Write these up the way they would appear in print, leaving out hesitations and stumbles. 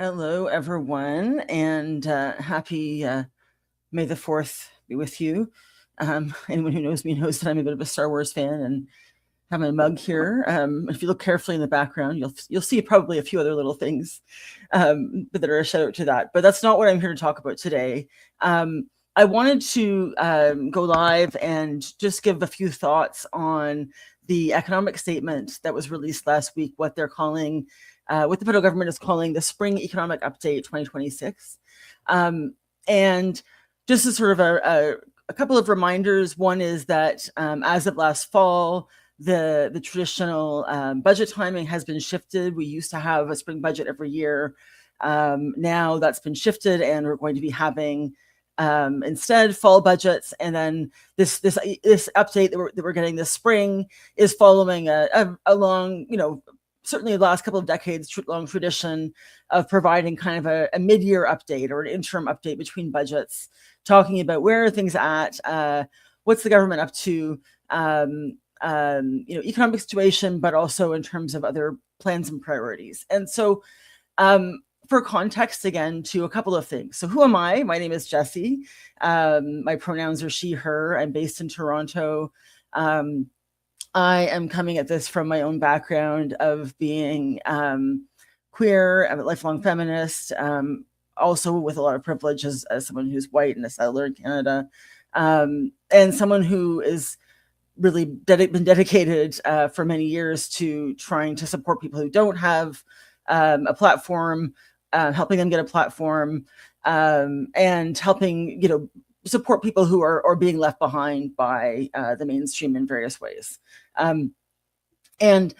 Hello, everyone, and happy May the 4th be with you. Anyone who knows me knows that I'm a bit of a Star Wars fan and have my mug here. If you look carefully in the background, you'll see probably a few other little things that are a shout out to that. But that's not what I'm here to talk about today. I wanted to go live and just give a few thoughts on the economic statement that was released last week, what they're calling, what the federal government is calling the Spring Economic Update 2026. And just as sort of a couple of reminders, one is that as of last fall, the traditional budget timing has been shifted. We used to have a spring budget every year. Now that's been shifted, and we're going to be having instead fall budgets. And then this update that we're getting this spring is following a long, certainly the last couple of decades long tradition of providing kind of a mid-year update or an interim update between budgets, talking about where are things at, what's the government up to, economic situation, but also in terms of other plans and priorities. And so for context, again, to a couple of things. So who am I? My name is Jessie. My pronouns are she, her. I'm based in Toronto. I am coming at this from my own background of being queer. I'm a lifelong feminist, also with a lot of privilege as someone who's white and a settler in Canada, and someone who is really been dedicated for many years to trying to support people who don't have a platform, helping them get a platform, and helping support people who are being left behind by the mainstream in various ways. And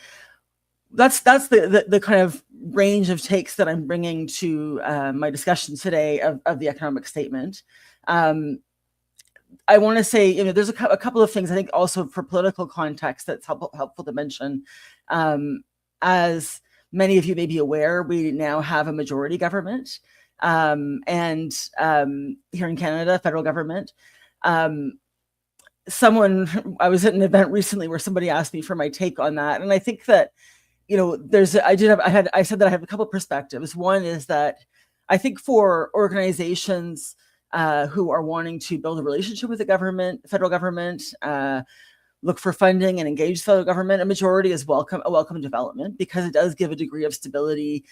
that's the kind of range of takes that I'm bringing to my discussion today of the economic statement. I want to say, there's a couple of things I think also for political context that's helpful to mention. As many of you may be aware, we now have a majority government, and here in Canada, federal government. I was at an event recently where somebody asked me for my take on that, and I think that I said that I have a couple of perspectives. One is that I think for organizations who are wanting to build a relationship with the federal government, look for funding and engage the federal government, a majority is a welcome development, because it does give a degree of stability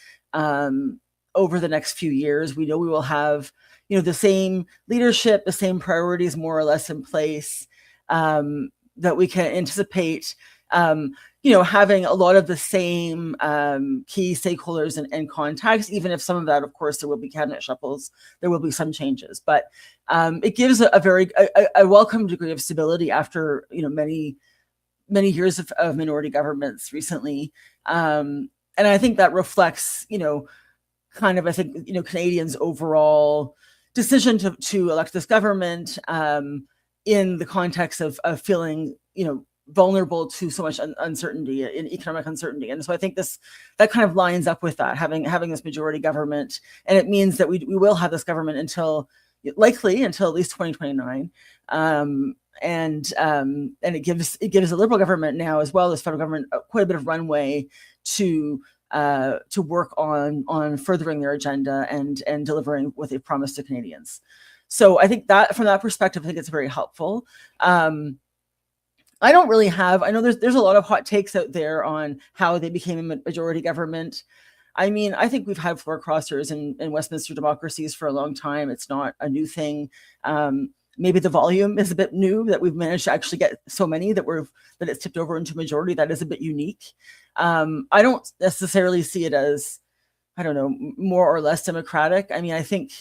over the next few years. We know we will have, the same leadership, the same priorities more or less in place, that we can anticipate, having a lot of the same key stakeholders and contacts, even if some of that, of course, there will be cabinet shuffles, there will be some changes, but it gives a very welcome degree of stability after, many years of minority governments recently. And I think that reflects, Canadians' overall decision to elect this government in the context of feeling, vulnerable to so much uncertainty in economic uncertainty. And so I think that kind of lines up with that, having this majority government. And it means that we will have this government likely until at least 2029. And it gives the Liberal government now, as well as federal government, quite a bit of runway to work on furthering their agenda and delivering what they've promised to Canadians. So I think that from that perspective, I think it's very helpful. I know there's a lot of hot takes out there on how they became a majority government. I mean, I think we've had floor crossers in Westminster democracies for a long time. It's not a new thing. Maybe the volume is a bit new, that we've managed to actually get so many that it's tipped over into majority. That is a bit unique. I don't necessarily see it as, more or less democratic. I mean, I think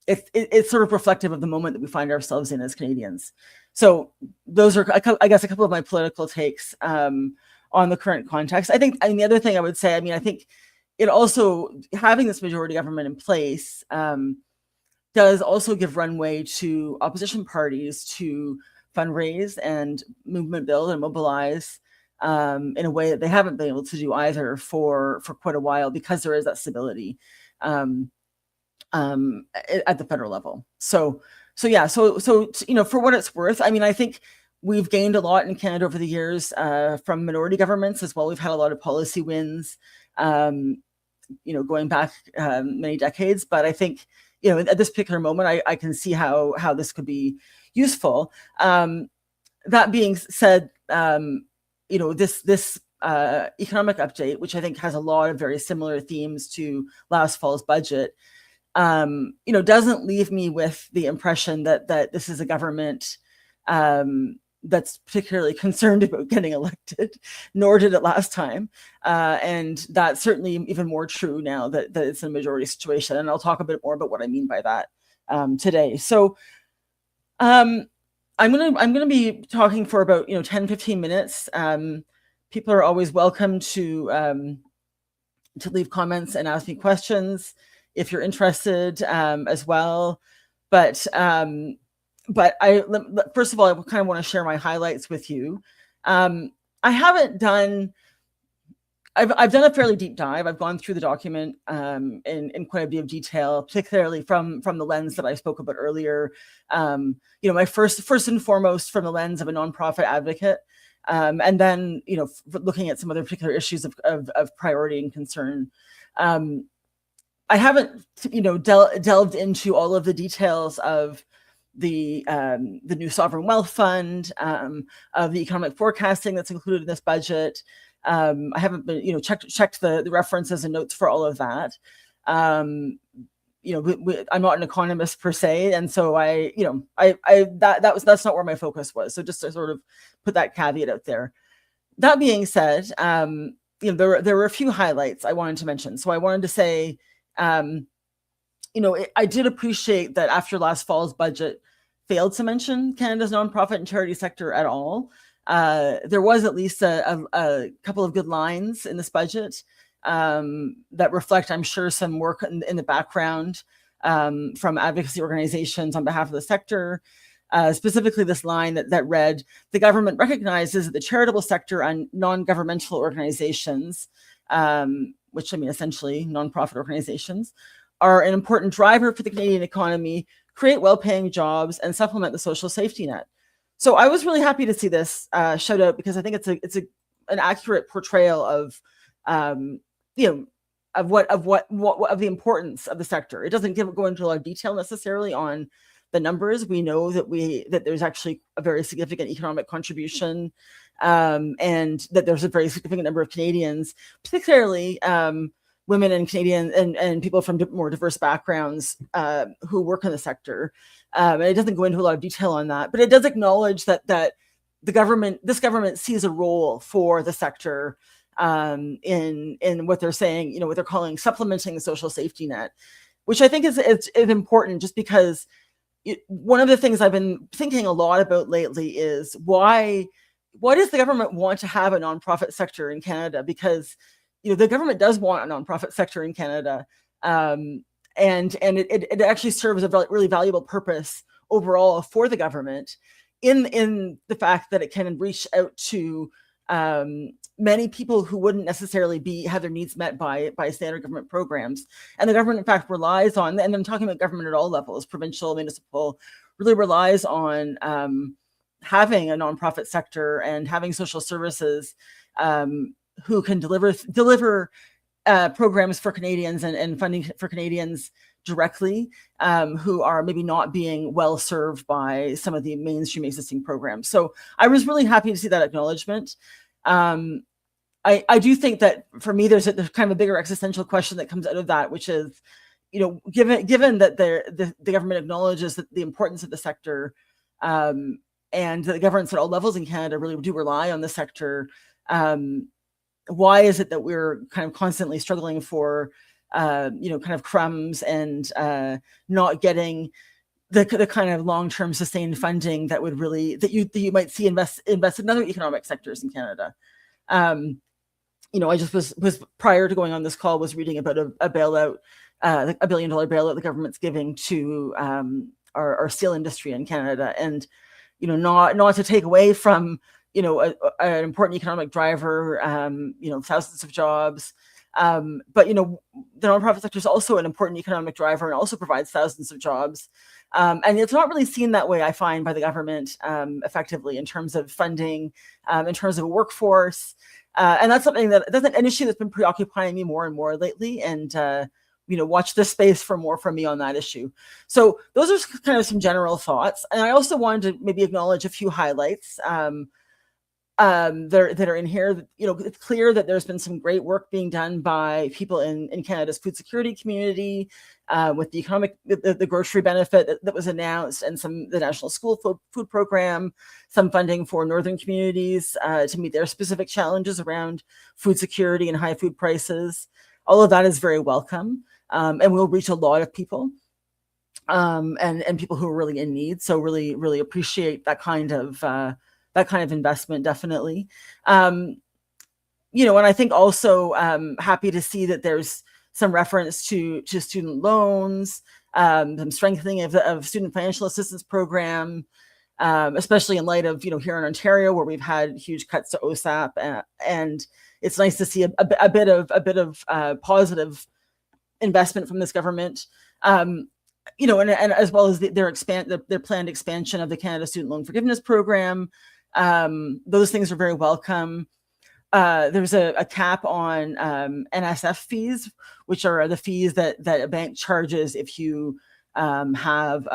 it's sort of reflective of the moment that we find ourselves in as Canadians. So those are, I guess, a couple of my political takes on the current context. The other thing I would say, I think it also, having this majority government in place does also give runway to opposition parties to fundraise and movement build and mobilize in a way that they haven't been able to do either for quite a while, because there is that stability at the federal level. So for what it's worth, I think we've gained a lot in Canada over the years from minority governments as well. We've had a lot of policy wins. going back many decades. But I think, at this particular moment, I can see how this could be useful. That being said, this economic update, which I think has a lot of very similar themes to last fall's budget, doesn't leave me with the impression that this is a government that's particularly concerned about getting elected, nor did it last time. And that's certainly even more true now that it's a majority situation. And I'll talk a bit more about what I mean by that today. So I'm gonna be talking for about 10-15 minutes. People are always welcome to leave comments and ask me questions if you're interested as well. But first of all, I kind of want to share my highlights with you. I've done a fairly deep dive. I've gone through the document in quite a bit of detail, particularly from the lens that I spoke about earlier. My first and foremost from the lens of a nonprofit advocate, and then looking at some other particular issues of priority and concern. I haven't delved into all of the details of the new sovereign wealth fund, of the economic forecasting that's included in this budget. I haven't been checked the references and notes for all of that. I'm not an economist per se, and so that's not where my focus was. So just to sort of put that caveat out there. That being said, there were a few highlights I wanted to mention. So I wanted to say, I did appreciate that after last fall's budget failed to mention Canada's nonprofit and charity sector at all. There was at least a couple of good lines in this budget that reflect, I'm sure, some work in the background from advocacy organizations on behalf of the sector. Specifically this line that read, "The government recognizes that the charitable sector and non-governmental organizations," which essentially nonprofit organizations, "are an important driver for the Canadian economy, create well-paying jobs, and supplement the social safety net." So I was really happy to see this shout out, because I think it's an accurate portrayal of the importance of the sector. It doesn't go into a lot of detail necessarily on the numbers. We know that there's actually a very significant economic contribution, and that there's a very significant number of Canadians, particularly women and Canadian and people from more diverse backgrounds who work in the sector. And it doesn't go into a lot of detail on that, but it does acknowledge that this government sees a role for the sector in what they're saying, what they're calling supplementing the social safety net, which I think is important, just because one of the things I've been thinking a lot about lately is why does the government want to have a nonprofit sector in Canada? Because the government does want a nonprofit sector in Canada, and it actually serves a really valuable purpose overall for the government in the fact that it can reach out to many people who wouldn't necessarily have their needs met by standard government programs. And the government, in fact, relies on, and I'm talking about government at all levels, provincial, municipal, really relies on having a nonprofit sector and having social services who can deliver programs for Canadians and funding for Canadians directly, who are maybe not being well served by some of the mainstream existing programs. So I was really happy to see that acknowledgement. I do think that for me, there's kind of a bigger existential question that comes out of that, which is, given that the government acknowledges that the importance of the sector, and the governments at all levels in Canada really do rely on the sector, why is it that we're kind of constantly struggling for, kind of crumbs and not getting the kind of long-term sustained funding that would really that you might see invest in other economic sectors in Canada? I just was prior to going on this call was reading about a bailout, $1 billion bailout the government's giving to our steel industry in Canada, and not to take away from an important economic driver, thousands of jobs. But the nonprofit sector is also an important economic driver and also provides thousands of jobs. And it's not really seen that way, I find, by the government effectively in terms of funding, in terms of a workforce. And that's that's an issue that's been preoccupying me more and more lately. And watch this space for more from me on that issue. So those are kind of some general thoughts. And I also wanted to maybe acknowledge a few highlights that are in here. It's clear that there's been some great work being done by people in Canada's food security community, with the grocery benefit that was announced, and the National School Food Program, some funding for northern communities to meet their specific challenges around food security and high food prices. All of that is very welcome, and will reach a lot of people, and people who are really in need. So really, really appreciate that kind of investment, definitely. And I think also happy to see that there's some reference to student loans, some strengthening of student financial assistance program, especially in light of here in Ontario, where we've had huge cuts to OSAP, and it's nice to see a bit of positive investment from this government. And as well as their planned expansion of the Canada Student Loan Forgiveness Program. Those things are very welcome. There's a cap on NSF fees, which are the fees that a bank charges if you have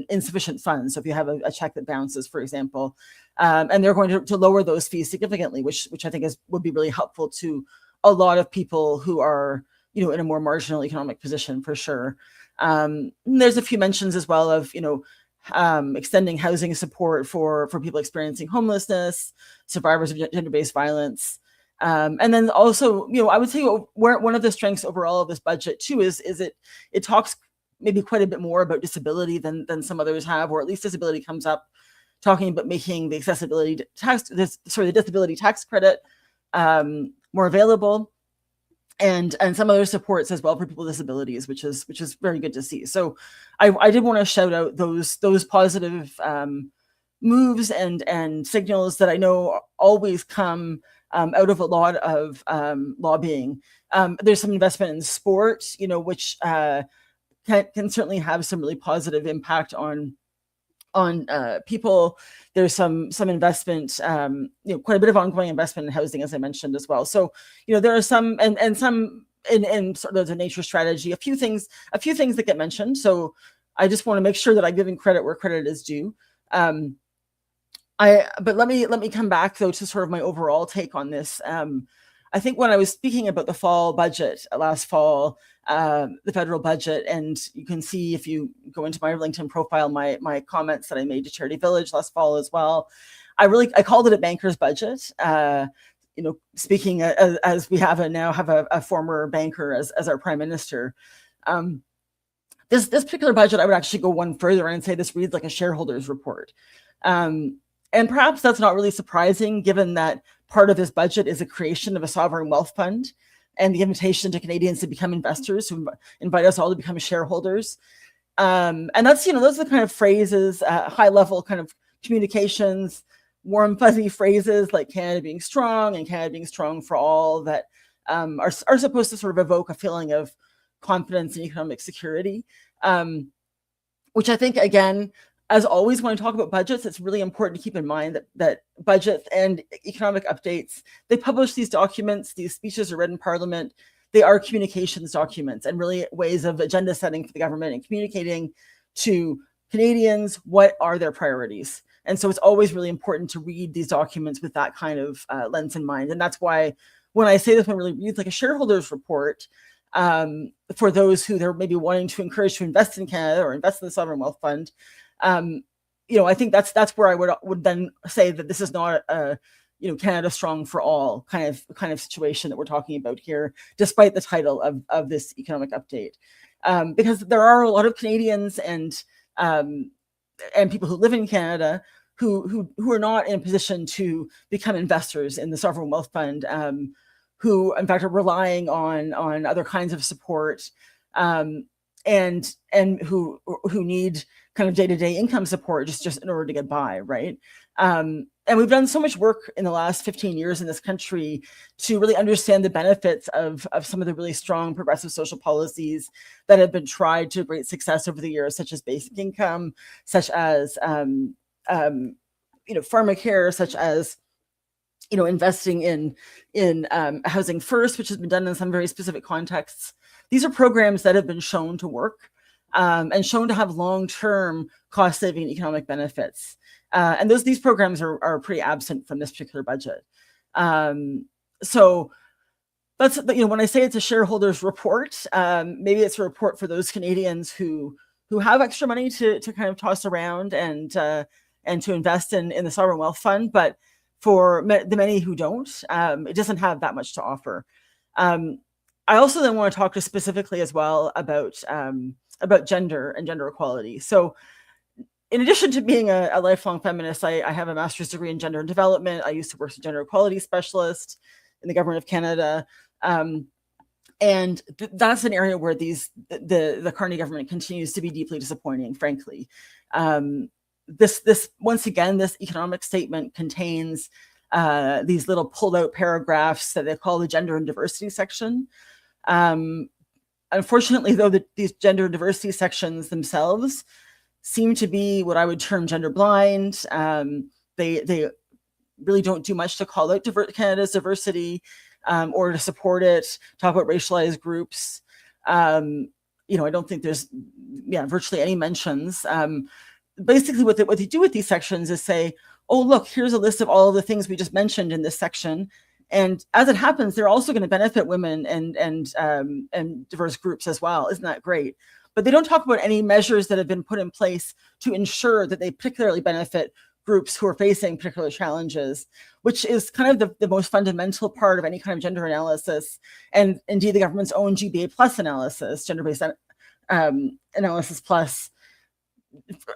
insufficient funds. So if you have a check that bounces, for example, and they're going to lower those fees significantly, which I think would be really helpful to a lot of people who are in a more marginal economic position, for sure. There's a few mentions as well of extending housing support for people experiencing homelessness, survivors of gender-based violence. And then also, I would say one of the strengths overall of this budget too is it talks maybe quite a bit more about disability than some others have, or at least disability comes up talking about making the the disability tax credit more available, and some other supports as well for people with disabilities, which is very good to see. So I did want to shout out those positive moves and signals that I know always come out of a lot of lobbying. There's some investment in sport, which can certainly have some really positive impact on people. There's some investment, quite a bit of ongoing investment in housing, as I mentioned as well. So, there are some and some in sort of the nature strategy, a few things that get mentioned. So I just want to make sure that I'm giving credit where credit is due. But let me come back though to sort of my overall take on this. I think when I was speaking about the fall budget last fall, the federal budget, and you can see if you go into my LinkedIn profile, my comments that I made to Charity Village last fall as well. I called it a banker's budget. Speaking as we have a former banker as our prime minister. This particular budget, I would actually go one further and say this reads like a shareholders report. And perhaps that's not really surprising, given that part of this budget is a creation of a sovereign wealth fund and the invitation to Canadians to become investors, who invite us all to become shareholders. And that's, those are the kind of phrases, high level kind of communications, warm, fuzzy phrases like Canada being strong and Canada being strong for all, that are supposed to sort of evoke a feeling of confidence and economic security, which I think, again, as always, when I talk about budgets, it's really important to keep in mind that budgets and economic updates, they publish these documents, these speeches are read in Parliament, they are communications documents and really ways of agenda setting for the government and communicating to Canadians what are their priorities. And so it's always really important to read these documents with that kind of lens in mind. And that's why when I say this one really reads like a shareholders report, for those who they're maybe wanting to encourage to invest in Canada or invest in the Sovereign Wealth Fund, I think that's where I would then say that this is not a Canada Strong for All kind of situation that we're talking about here, despite the title of this economic update, because there are a lot of Canadians and people who live in Canada who are not in a position to become investors in the Sovereign Wealth Fund, who in fact are relying on other kinds of support, and who need kind of day-to-day income support just in order to get by, right? And we've done so much work in the last 15 years in this country to really understand the benefits of some of the really strong progressive social policies that have been tried to great success over the years, such as basic income, such as pharmacare, such as investing in housing first, which has been done in some very specific contexts. These are programs that have been shown to work and shown to have long-term cost-saving and economic benefits. And these programs are pretty absent from this particular budget. So that's, when I say it's a shareholders report, maybe it's a report for those Canadians who have extra money to kind of toss around and to invest in the sovereign wealth fund. But for the many who don't, it doesn't have that much to offer. I also then want to talk specifically as well about gender and gender equality. So in addition to being a lifelong feminist, I have a master's degree in gender and development. I used to work as a gender equality specialist in the government of Canada. And that's an area where the Carney government continues to be deeply disappointing, frankly. This once again, this economic statement contains these little pulled out paragraphs that they call the gender and diversity section. Unfortunately, though, these gender and diversity sections themselves seem to be what I would term gender blind. They really don't do much to call out Canada's diversity or to support it, talk about racialized groups. I don't think there's virtually any mentions. Basically, what they do with these sections is say, oh, look, here's a list of all of the things we just mentioned in this section. And as it happens, they're also going to benefit women and diverse groups as well. Isn't that great? But they don't talk about any measures that have been put in place to ensure that they particularly benefit groups who are facing particular challenges, which is kind of the most fundamental part of any kind of gender analysis, and indeed the government's own GBA plus analysis, gender-based analysis plus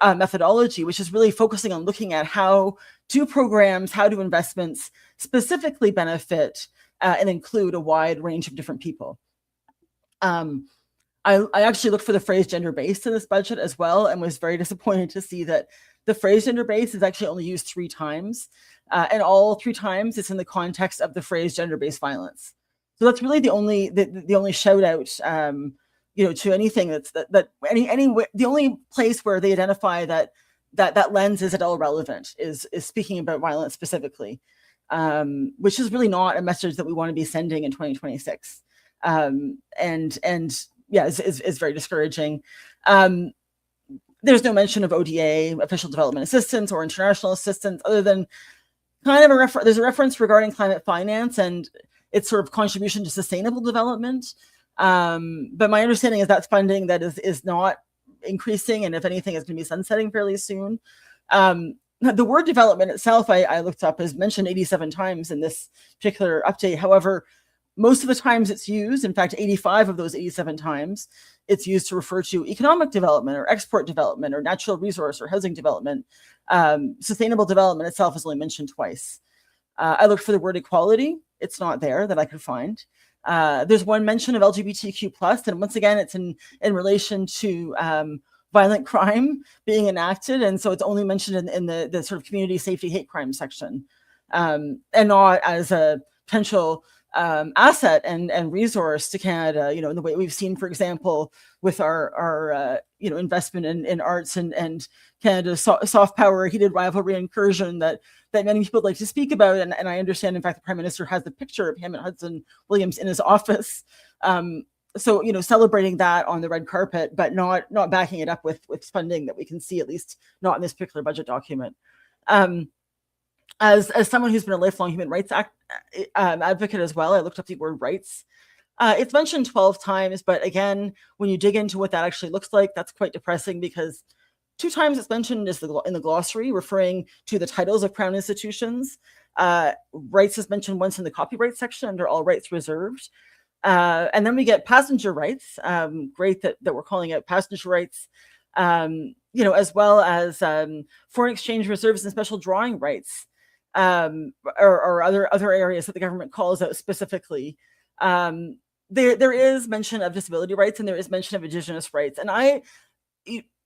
methodology, which is really focusing on looking at how do investments specifically benefit and include a wide range of different people. I actually looked for the phrase gender-based in this budget as well, and was very disappointed to see that the phrase gender-based is actually only used 3 times, and all 3 times it's in the context of the phrase gender-based violence. So that's really the only shout out, to anything the only place where they identify that lens is at all relevant is speaking about violence specifically, which is really not a message that we want to be sending in 2026, is very discouraging. There's no mention of ODA, official development assistance, or international assistance, other than kind of there's a reference regarding climate finance and its sort of contribution to sustainable development. But my understanding is that's funding that is not increasing, and if anything, is going to be sunsetting fairly soon. The word development itself, I looked up, is mentioned 87 times in this particular update. However, most of the times it's used, in fact, 85 of those 87 times, it's used to refer to economic development or export development or natural resource or housing development. Sustainable development itself is only mentioned twice. I looked for the word equality. It's not there that I could find. There's one mention of LGBTQ+, and once again, it's in relation to violent crime being enacted, and so it's only mentioned in the sort of community safety hate crime section, and not as a potential asset and resource to Canada, in the way we've seen, for example, with our investment in arts and Canada's soft power, heated rivalry incursion that many people like to speak about. And I understand, in fact, the Prime Minister has the picture of him and Hudson Williams in his office. So, celebrating that on the red carpet, but not backing it up with funding that we can see, at least not in this particular budget document. As someone who's been a lifelong human rights advocate as well, I looked up the word rights. It's mentioned 12 times, but again, when you dig into what that actually looks like, that's quite depressing, because 2 times it's mentioned in the glossary, referring to the titles of Crown institutions. Rights is mentioned once in the copyright section under all rights reserved. And then we get passenger rights. Great that we're calling out passenger rights, as well as foreign exchange reserves and special drawing rights, or other areas that the government calls out specifically. There is mention of disability rights, and there is mention of Indigenous rights, and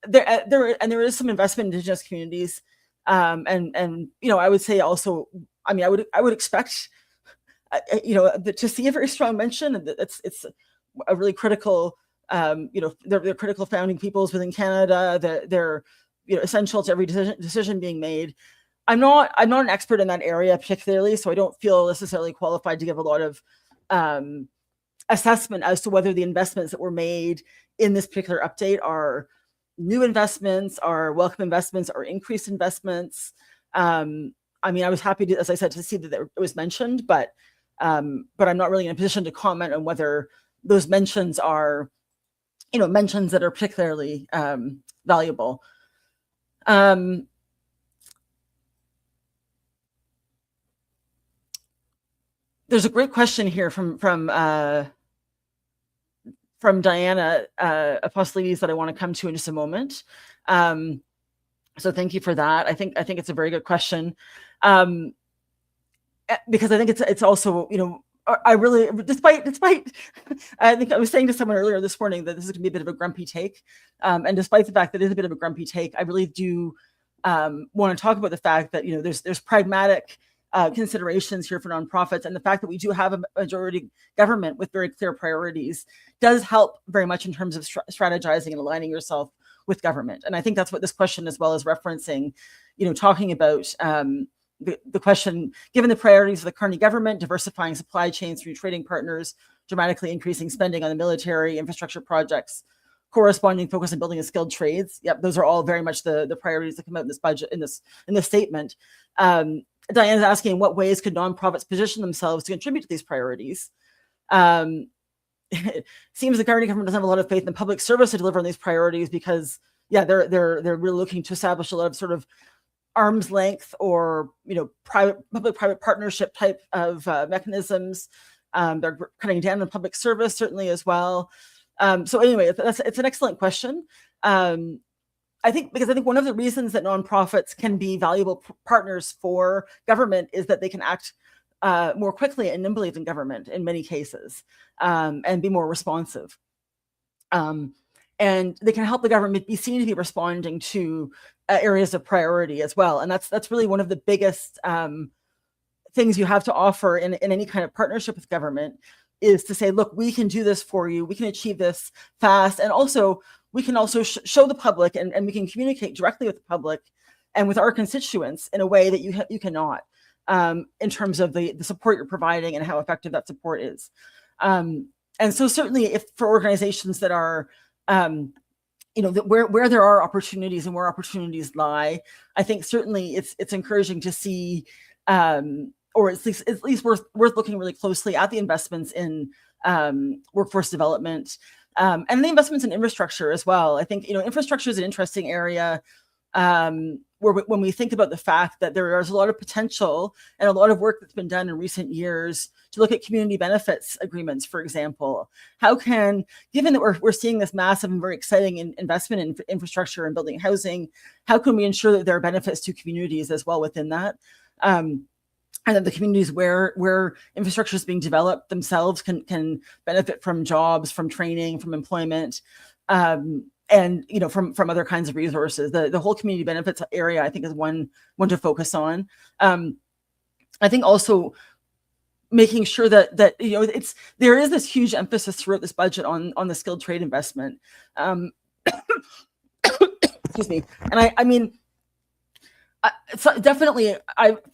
there is some investment in Indigenous communities. And I would say also, I mean, I would expect to see a very strong mention. It's a really critical, they're critical founding peoples within Canada. They're essential to every decision being made. I'm not an expert in that area particularly, so I don't feel necessarily qualified to give a lot of assessment as to whether the investments that were made in this particular update are new investments, are welcome investments, or increased investments. I mean, I was happy to, as I said, to see that it was mentioned, but I'm not really in a position to comment on whether those mentions are, mentions that are particularly valuable. There's a great question here from Diana Apostolides that I want to come to in just a moment. So thank you for that. I think it's a very good question, because I think it's also, I really, despite I think I was saying to someone earlier this morning that this is going to be a bit of a grumpy take, and despite the fact that it is a bit of a grumpy take, I really do want to talk about the fact that there's pragmatic considerations here for nonprofits, and the fact that we do have a majority government with very clear priorities does help very much in terms of strategizing and aligning yourself with government. And I think that's what this question as well is referencing, talking about the question, given the priorities of the Carney government, diversifying supply chains through trading partners, dramatically increasing spending on the military infrastructure projects, corresponding focus on building a skilled trades. Yep, those are all very much the priorities that come out in this budget, in this statement. Diana's asking, in what ways could nonprofits position themselves to contribute to these priorities? It seems the Carney government doesn't have a lot of faith in public service to deliver on these priorities because, they're really looking to establish a lot of sort of arm's length or public-private partnership type of mechanisms. They're cutting down on public service certainly as well. So anyway, it's an excellent question. I think one of the reasons that nonprofits can be valuable partners for government is that they can act more quickly and nimbly than government in many cases, and be more responsive. And they can help the government be seen to be responding to areas of priority as well. And that's really one of the biggest things you have to offer in any kind of partnership with government, is to say, look, we can do this for you. We can achieve this fast. And also, we can also show the public and we can communicate directly with the public and with our constituents in a way that you cannot, in terms of the support you're providing and how effective that support is. And so certainly if for organizations that are, where there are opportunities and where opportunities lie, I think certainly it's encouraging to see, or at least worth looking really closely at the investments in workforce development, and the investments in infrastructure as well. I think infrastructure is an interesting area, where when we think about the fact that there is a lot of potential and a lot of work that's been done in recent years to look at community benefits agreements, for example. Given that we're seeing this massive and very exciting investment in infrastructure and building housing, how can we ensure that there are benefits to communities as well within that? And that the communities where infrastructure is being developed themselves can benefit from jobs, from training, from employment, and from other kinds of resources. The whole community benefits area, I think, is one to focus on. I think also making sure that there is this huge emphasis throughout this budget on the skilled trade investment. Excuse me. And I mean, so definitely,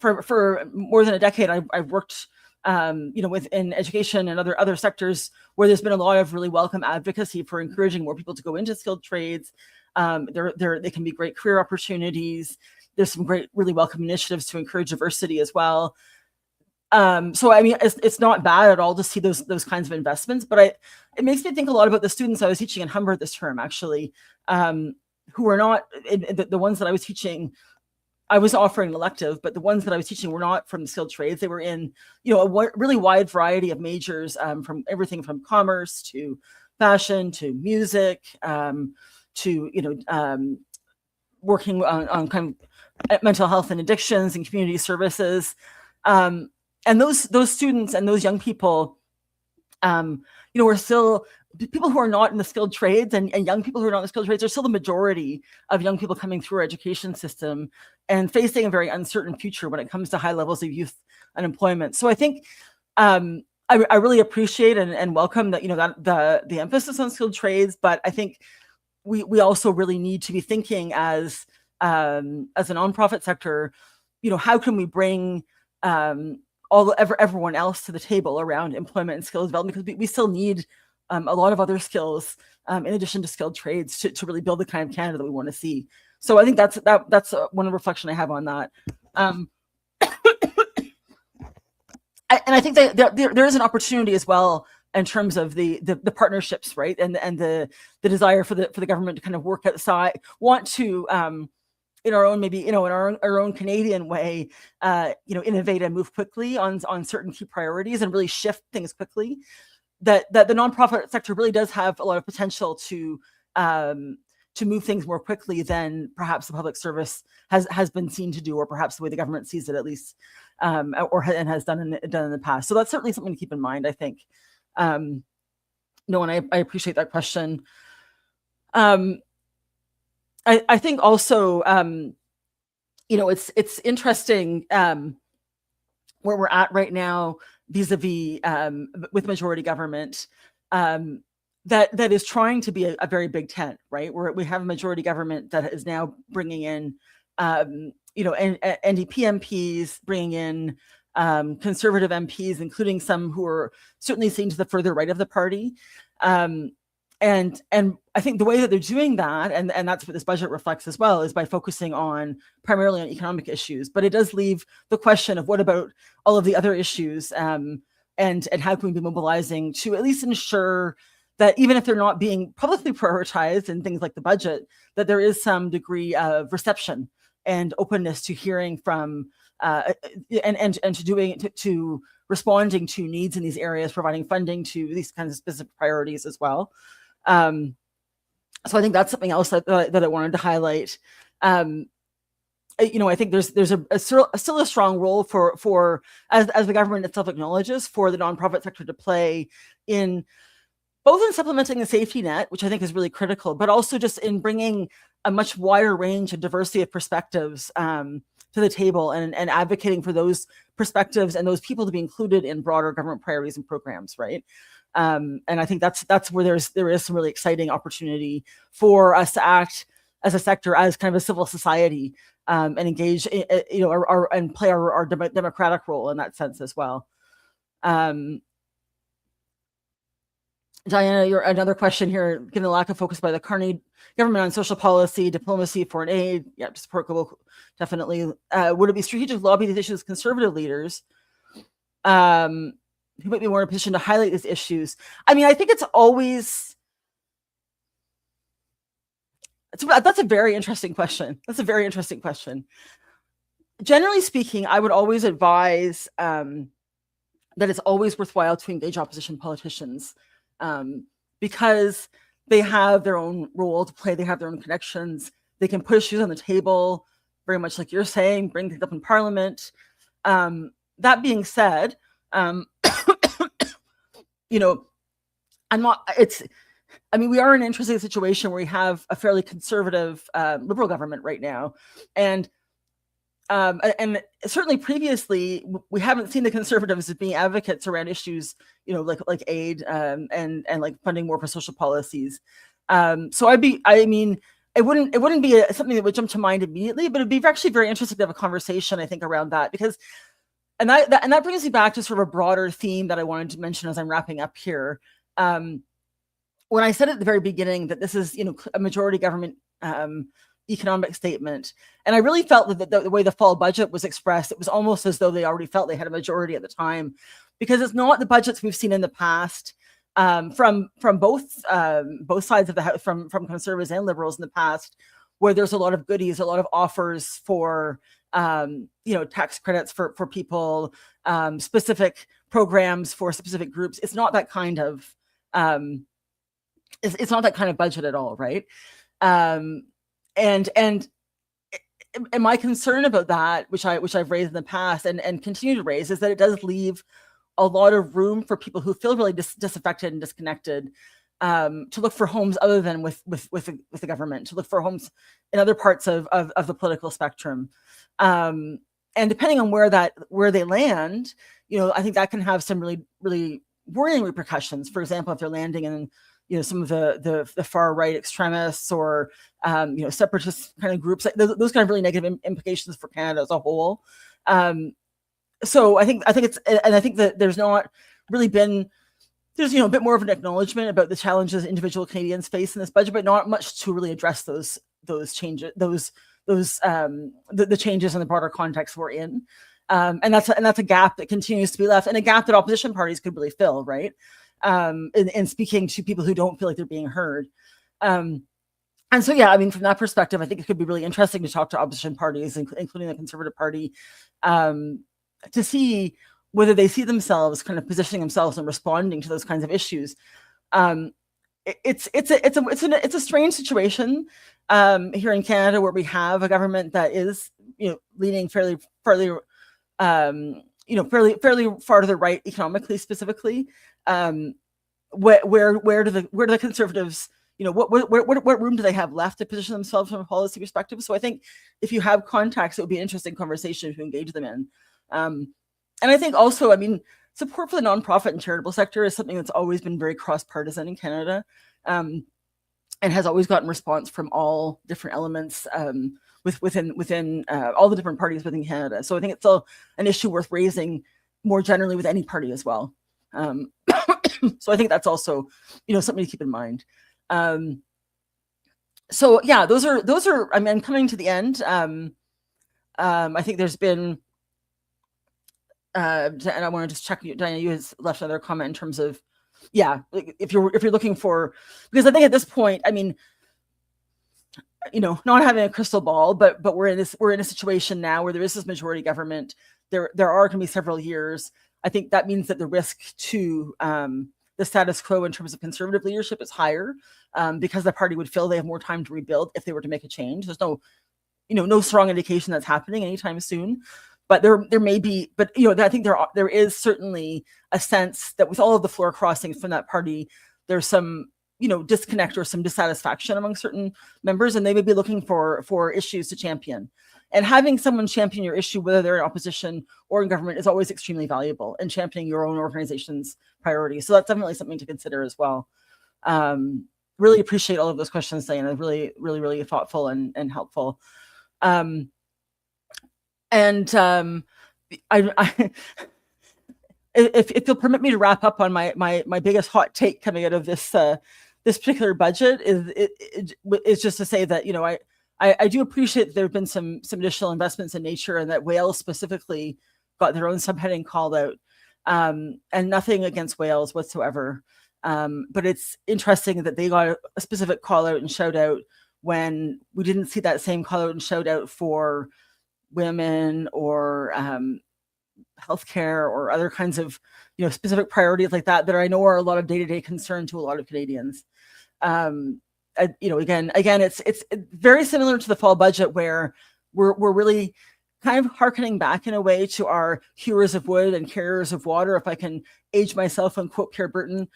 for more than a decade, I've worked, within education and other sectors where there's been a lot of really welcome advocacy for encouraging more people to go into skilled trades. They can be great career opportunities. There's some great, really welcome initiatives to encourage diversity as well. So I mean, it's not bad at all to see those kinds of investments, but it makes me think a lot about the students I was teaching in Humber this term, actually, who are not the ones that I was teaching. I was offering an elective, but the ones that I was teaching were not from the skilled trades. They were in, a really wide variety of majors, from everything from commerce to fashion to music, to working on kind of mental health and addictions and community services. And those students and those young people We're still people who are not in the skilled trades and young people who are not in the skilled trades are still the majority of young people coming through our education system and facing a very uncertain future when it comes to high levels of youth unemployment. So I think I really appreciate and welcome that, that the emphasis on skilled trades, but I think we also really need to be thinking as a nonprofit sector, how can we bring everyone else to the table around employment and skills development, because we still need a lot of other skills in addition to skilled trades to really build the kind of Canada that we want to see. So I think that's one reflection I have on that. And I think that there is an opportunity as well in terms of the partnerships, right, and the desire for the government to kind of work outside, want to in our own, maybe, in our own Canadian way, innovate and move quickly on certain key priorities and really shift things quickly. That the nonprofit sector really does have a lot of potential to move things more quickly than perhaps the public service has been seen to do, or perhaps the way the government sees it, at least, and has done in the past. So that's certainly something to keep in mind, I think. And I appreciate that question. I think also, it's interesting where we're at right now vis-a-vis with majority government, that is trying to be a very big tent, right? Where we have a majority government that is now bringing in, NDP MPs, bringing in conservative MPs, including some who are certainly seen to the further right of the party. And I think the way that they're doing that, and that's what this budget reflects as well, is by focusing primarily on economic issues. But it does leave the question of what about all of the other issues, and how can we be mobilizing to at least ensure that even if they're not being publicly prioritized in things like the budget, that there is some degree of reception and openness to hearing from and to responding to needs in these areas, providing funding to these kinds of specific priorities as well. So I think that's something else that I wanted to highlight. I think there's still a strong role for as the government itself acknowledges, for the nonprofit sector to play in both in supplementing the safety net, which I think is really critical, but also just in bringing a much wider range and diversity of perspectives to the table, and advocating for those perspectives and those people to be included in broader government priorities and programs, right? And I think that's where there is some really exciting opportunity for us to act as a sector, as kind of a civil society, and engage, and play our democratic role in that sense as well. Diana, another question here, given the lack of focus by the Carney government on social policy, diplomacy, foreign aid, to support global, definitely. Would it be strategic to lobby these issues with conservative leaders who might be more in a position to highlight these issues? I mean, I think it's always... That's a very interesting question. Generally speaking, I would always advise that it's always worthwhile to engage opposition politicians, because they have their own role to play. They have their own connections. They can put issues on the table, very much like you're saying, bring things up in Parliament. That being said, we are in an interesting situation where we have a fairly conservative Liberal government right now, and certainly previously we haven't seen the Conservatives as being advocates around issues, like aid, and like funding more for social policies. So it wouldn't be something that would jump to mind immediately, but it'd be actually very interesting to have a conversation, I think, around that, because and that brings me back to sort of a broader theme that I wanted to mention as I'm wrapping up here. When I said at the very beginning that this is, a majority government economic statement, and I really felt that the way the fall budget was expressed, it was almost as though they already felt they had a majority at the time, because it's not the budgets we've seen in the past, from both sides of the house, from Conservatives and Liberals in the past, where there's a lot of goodies, a lot of offers for tax credits for people, specific programs for specific groups. It's not that kind of it's not that kind of budget at all, right? And my concern about that, which I've raised in the past and continue to raise, is that it does leave a lot of room for people who feel really disaffected and disconnected to look for homes other than with the government, to look for homes in other parts of the political spectrum. And depending on where they land, I think that can have some really worrying repercussions. For example, if they're landing in some of the far right extremists or separatist kind of groups, those kind of really negative implications for Canada as a whole. So I think it's, and I think that there's not really been, there's a bit more of an acknowledgement about the challenges individual Canadians face in this budget, but not much to really address those changes, the changes in the broader context we're in. And that's a gap that continues to be left, and a gap that opposition parties could really fill, right? In speaking to people who don't feel like they're being heard. And so, yeah, I mean, from that perspective, I think it could be really interesting to talk to opposition parties, including the Conservative Party, to see whether they see themselves kind of positioning themselves and responding to those kinds of issues. It's a strange situation here in Canada, where we have a government that is leaning fairly fairly far to the right economically, specifically. Where do the Conservatives, what room do they have left to position themselves from a policy perspective? So I think if you have contacts, it would be an interesting conversation to engage them in. And I think also, I mean, support for the nonprofit and charitable sector is something that's always been very cross-partisan in Canada, and has always gotten response from all different elements within all the different parties within Canada. So I think it's still an issue worth raising more generally with any party as well. So I think that's also, something to keep in mind. So yeah, those are. I mean, I'm coming to the end. I think there's been, and I want to just check you, Diana. You has left another comment in terms of, yeah, if you're looking for, because I think at this point, I mean, not having a crystal ball, but we're in a situation now where there is this majority government. There are going to be several years. I think that means that the risk to the status quo in terms of Conservative leadership is higher, because the party would feel they have more time to rebuild if they were to make a change. There's no strong indication that's happening anytime soon. But there may be, but I think there is certainly a sense that with all of the floor crossings from that party, there's some disconnect or some dissatisfaction among certain members, and they may be looking for issues to champion. And having someone champion your issue, whether they're in opposition or in government, is always extremely valuable in championing your own organization's priorities. So that's definitely something to consider as well. Really appreciate all of those questions, Diana. Really, really, really thoughtful and helpful. I if you'll permit me to wrap up on my biggest hot take coming out of this particular budget is just to say that I do appreciate that there have been some additional investments in nature, and that Wales specifically got their own subheading called out, and nothing against Wales whatsoever. But it's interesting that they got a specific call out and shout out when we didn't see that same call out and shout out for women or healthcare or other kinds of specific priorities like that I know are a lot of day-to-day concern to a lot of Canadians. Again, it's very similar to the fall budget, where we're really kind of hearkening back in a way to our hewers of wood and carriers of water, if I can age myself and quote Pierre Burton,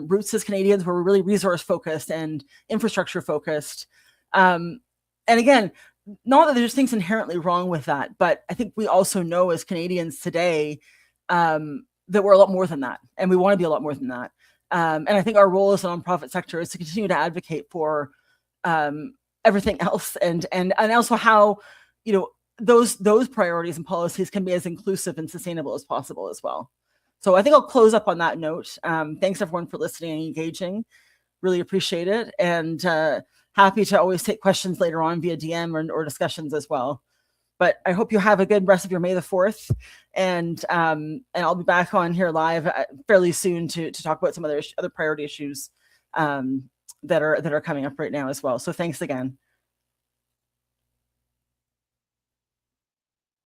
roots as Canadians, where we're really resource focused and infrastructure focused. And again, not that there's things inherently wrong with that, but I think we also know as Canadians today that we're a lot more than that, and we want to be a lot more than that. And I think our role as a nonprofit sector is to continue to advocate for everything else, and also how those priorities and policies can be as inclusive and sustainable as possible as well. So I think I'll close up on that note. Thanks everyone for listening and engaging. Really appreciate it, and happy to always take questions later on via DM or discussions as well. But I hope you have a good rest of your May the 4th, and I'll be back on here live fairly soon to talk about some other priority issues that are coming up right now as well. So thanks again.